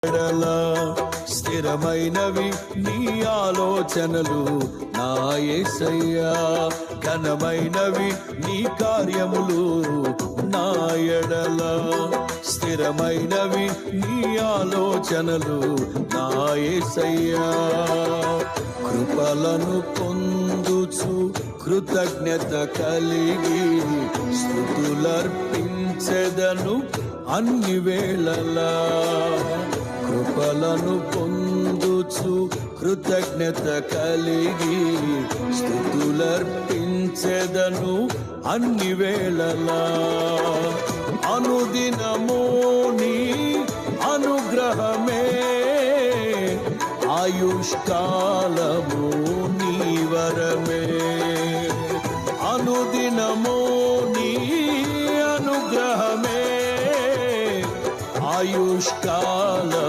ఎడల స్థిరమైనవి నీ ఆలోచనలు నా యేసయ్యా, ఘనమైనవి నీ కార్యములు నా ఎడల స్థిరమైనవి నీ ఆలోచనలు నా యేసయ్యా. కృపలను పొందుచు కృతజ్ఞత కలిగి స్తుతులర్పించెదను అన్ని వేళలా. కృపలను పొందుచు కృతజ్ఞత కలిగి స్తుతులర్పించెదను అన్ని వేళలా. అనుదినము నీ అనుగ్రహమే ఆయుష్కాలము నీ వరమే. అనుదినము నీ అనుగ్రహమే ఆయుష్కాలం